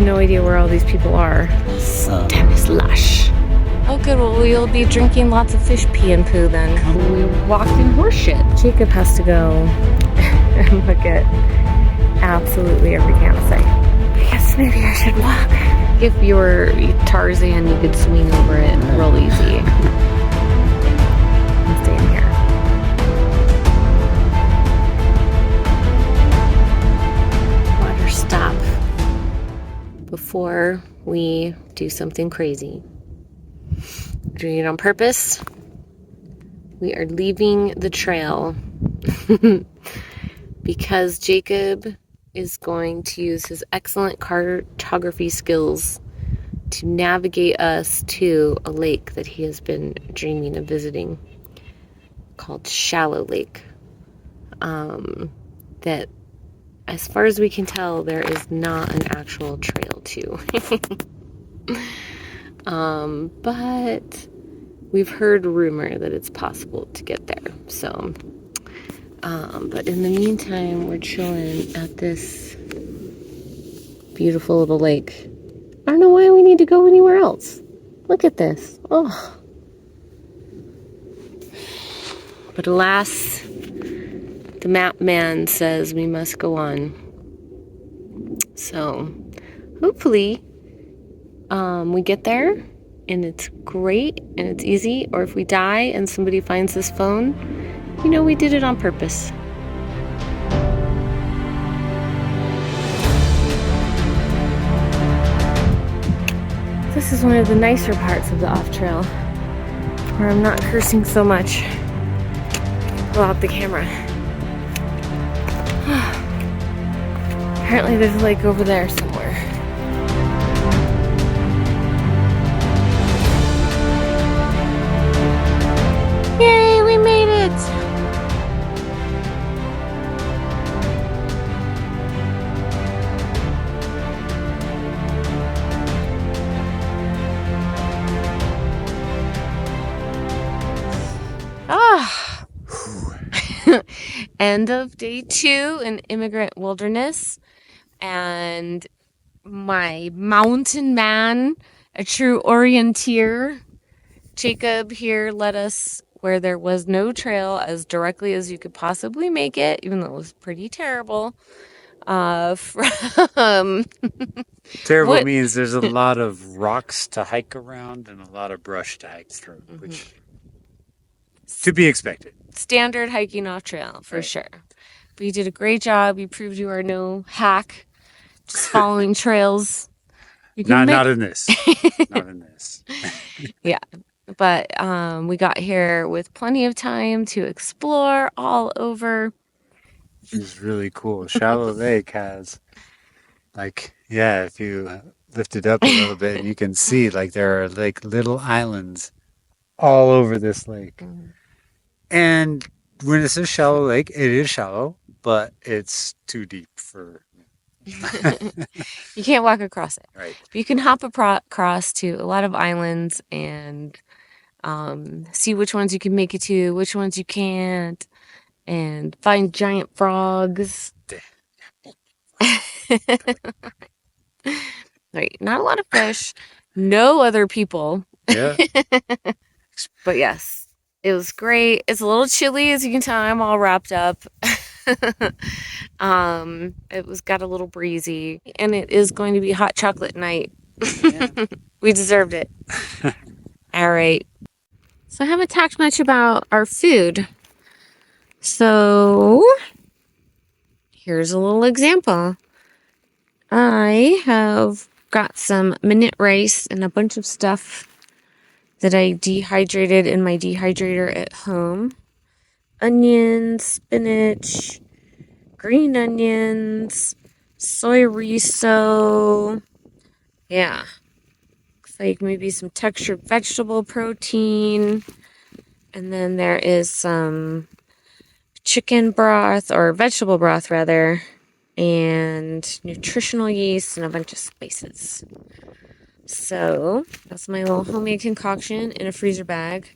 no idea where all these people are. Stanislaus. Oh good, well we'll be drinking lots of fish pee and poo then. We walked in horse shit. Jacob has to go and look at absolutely every campsite. I guess maybe I should walk. If you were Tarzan, you could swing over it real easy. I'm staying here. Water stop before we do something crazy. We're doing it on purpose. We are leaving the trail because Jacob is going to use his excellent cartography skills to navigate us to a lake that he has been dreaming of visiting called Shallow Lake. That, as far as we can tell, there is not an actual trail to. But we've heard rumor that it's possible to get there. So, but in the meantime, we're chilling at this beautiful little lake. I don't know why we need to go anywhere else. Look at this. Oh. But alas, the map man says we must go on. So, hopefully, we get there and it's great and it's easy. Or if we die and somebody finds this phone, you know, we did it on purpose. This is one of the nicer parts of the off-trail, where I'm not cursing so much. Pull out the camera. Apparently there's a lake over there somewhere. Yay, we made it! End of day 2 in Emigrant Wilderness, and my mountain man, a true orienteer, Jacob here led us where there was no trail as directly as you could possibly make it, even though it was pretty terrible. From terrible means there's a lot of rocks to hike around and a lot of brush to hike through, which to be expected. Standard hiking off trail for sure. But you did a great job. You proved you are no hack, just following trails. You can not in this. Not in this. Yeah. But we got here with plenty of time to explore all over. It's really cool. Shallow Lake has, like, yeah, if you lift it up a little bit, you can see, like, there are, like, little islands all over this lake. And when it says shallow lake, it is shallow, but it's too deep for... You can't walk across it. Right. But you can hop across to a lot of islands and see which ones you can make it to, which ones you can't, and find giant frogs. Right. Not a lot of fish. No other people. Yeah. But yes. It was great. It's a little chilly, as you can tell. I'm all wrapped up. It was got a little breezy, and it is going to be hot chocolate night. Yeah. We deserved it. All right. So I haven't talked much about our food. So here's a little example. I have got some minute rice and a bunch of stuff that I dehydrated in my dehydrator at home. Onions, spinach, green onions, soy riso. Yeah. Looks like maybe some textured vegetable protein. And then there is some chicken broth, or vegetable broth rather, and nutritional yeast and a bunch of spices. So that's my little homemade concoction in a freezer bag.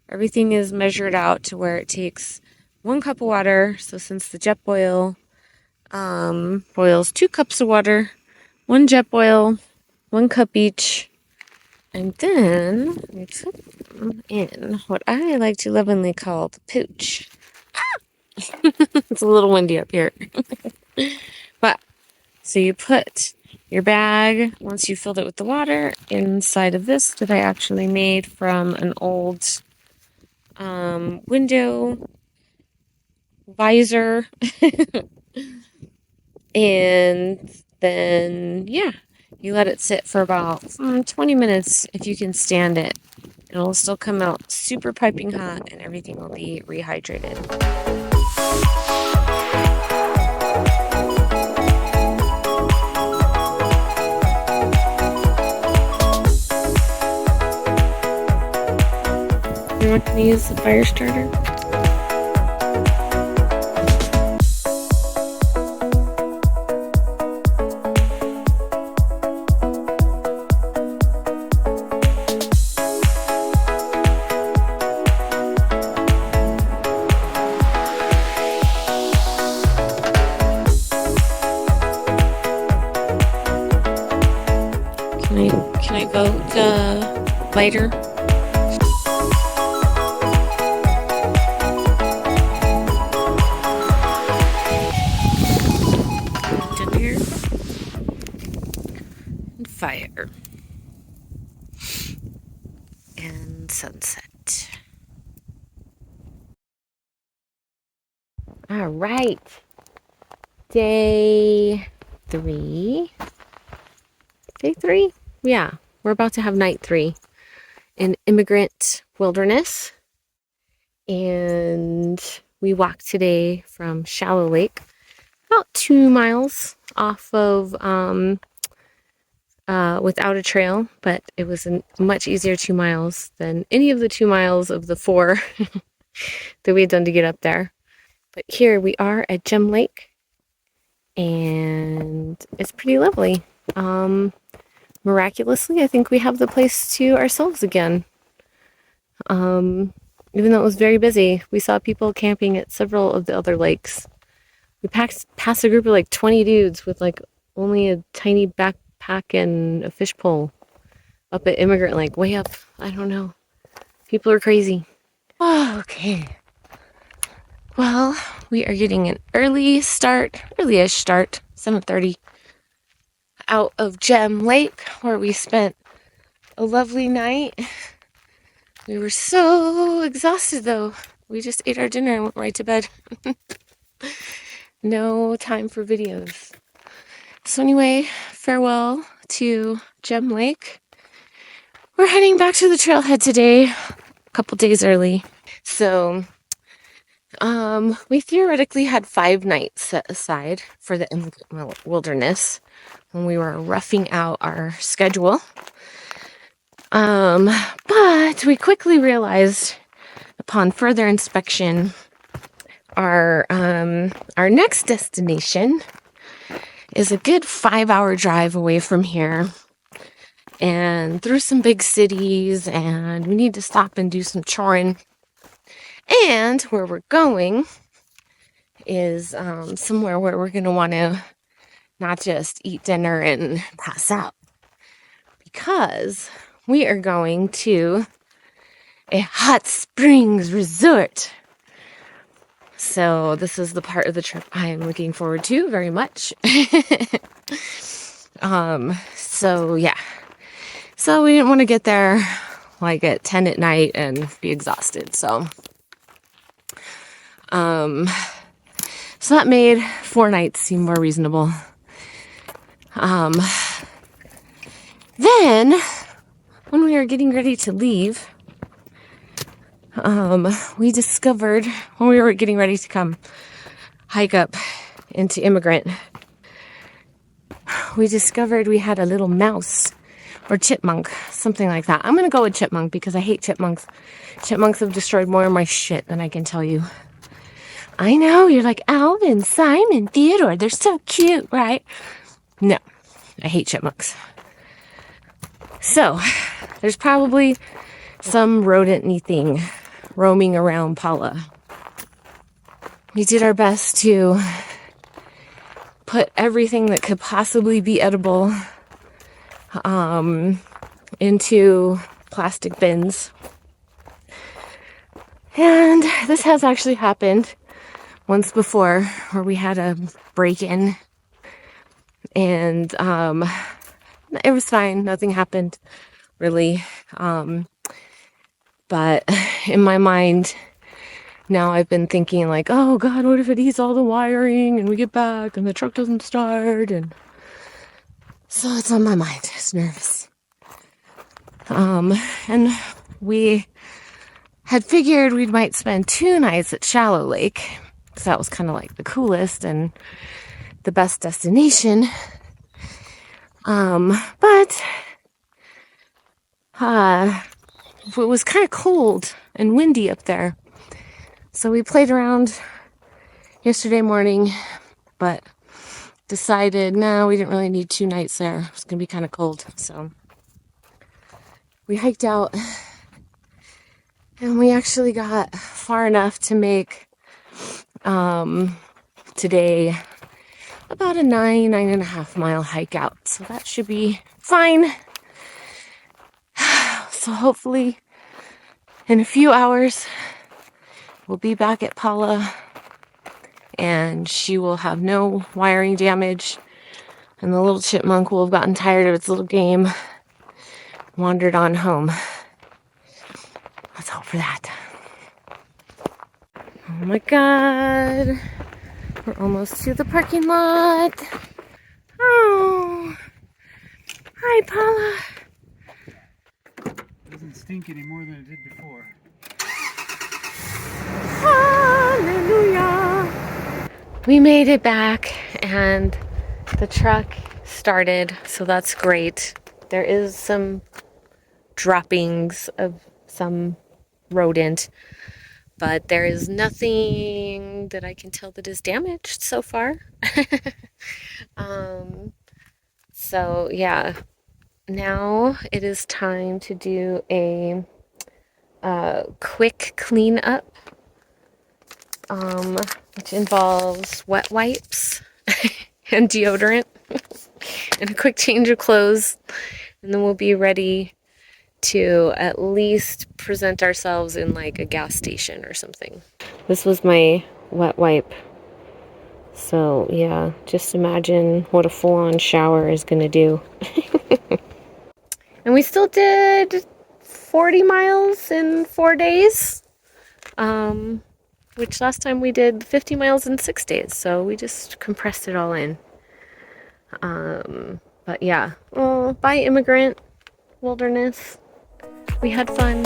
Everything is measured out to where it takes 1 cup of water. So since the jet boil boils 2 cups of water, 1 jet boil, 1 cup each. And then we put them in what I like to lovingly call the pooch. It's a little windy up here. But, so you put your bag, once you filled it with the water, inside of this that I actually made from an old window visor. And then, yeah, you let it sit for about 20 minutes if you can stand it. It'll still come out super piping hot and everything will be rehydrated. You're not going to use the fire starter? Can I vote later? Dinner and fire and sunset. All right, day 3. Day 3? Yeah, we're about to have night 3 in Emigrant Wilderness. And we walked today from Shallow Lake, about 2 miles off of, without a trail, but it was a much easier 2 miles than any of the 2 miles of the 4 that we had done to get up there. But here we are at Gem Lake, and it's pretty lovely. Miraculously, I think we have the place to ourselves again. Even though it was very busy, we saw people camping at several of the other lakes. We passed a group of like 20 dudes with like only a tiny backpack and a fish pole up at Immigrant Lake, way up. I don't know. People are crazy. Oh, okay. Well, we are getting an early-ish start, 7:30, out of Gem Lake, where we spent a lovely night. We were so exhausted, though. We just ate our dinner and went right to bed. No time for videos. So anyway, farewell to Gem Lake. We're heading back to the trailhead today, a couple days early. So, we theoretically had 5 nights set aside for the Emigrant Wilderness when we were roughing out our schedule. But we quickly realized upon further inspection, our next destination is a good 5-hour drive away from here and through some big cities, and we need to stop and do some choring. And where we're going is somewhere where we're going to want to not just eat dinner and pass out, because we are going to a hot springs resort. So this is the part of the trip I am looking forward to very much. So yeah. So we didn't want to get there like at 10 at night and be exhausted. So that made 4 nights seem more reasonable. Then when we were getting ready to leave, we discovered, when we were getting ready to come hike up into Immigrant, we discovered we had a little mouse or chipmunk, something like that. I'm going to go with chipmunk because I hate chipmunks. Chipmunks have destroyed more of my shit than I can tell you. I know, you're like, Alvin, Simon, Theodore, they're so cute, right? No, I hate chipmunks. So, there's probably some rodent-y thing roaming around Paula. We did our best to put everything that could possibly be edible into plastic bins. And this has actually happened once before, where we had a break-in, and it was fine. Nothing happened really. But in my mind now, I've been thinking like, oh God, what if it eats all the wiring and we get back and the truck doesn't start? And so it's on my mind. It's nervous. And we had figured we might spend 2 nights at Shallow Lake, because that was kind of like the coolest and the best destination. But it was kind of cold and windy up there. So we played around yesterday morning, but decided, no, we didn't really need 2 nights there. It was going to be kind of cold. So we hiked out, and we actually got far enough to make today about a 9.5 mile hike out. So that should be fine. So hopefully in a few hours, we'll be back at Paula, and she will have no wiring damage, and the little chipmunk will have gotten tired of its little game, wandered on home. Let's hope for that. Oh my God. We're almost to the parking lot. Oh. Hi, Paula. It doesn't stink any more than it did before. Hallelujah. We made it back, and the truck started, so that's great. There is some droppings of some rodent, but there is nothing that I can tell that is damaged so far. So yeah, now it is time to do a quick cleanup, which involves wet wipes and deodorant and a quick change of clothes, and then we'll be ready to at least present ourselves in like a gas station or something. This was my wet wipe. So yeah, just imagine what a full-on shower is gonna do. And we still did 40 miles in 4 days, which last time we did 50 miles in 6 days. So we just compressed it all in. But yeah, bye Immigrant Wilderness. We had fun.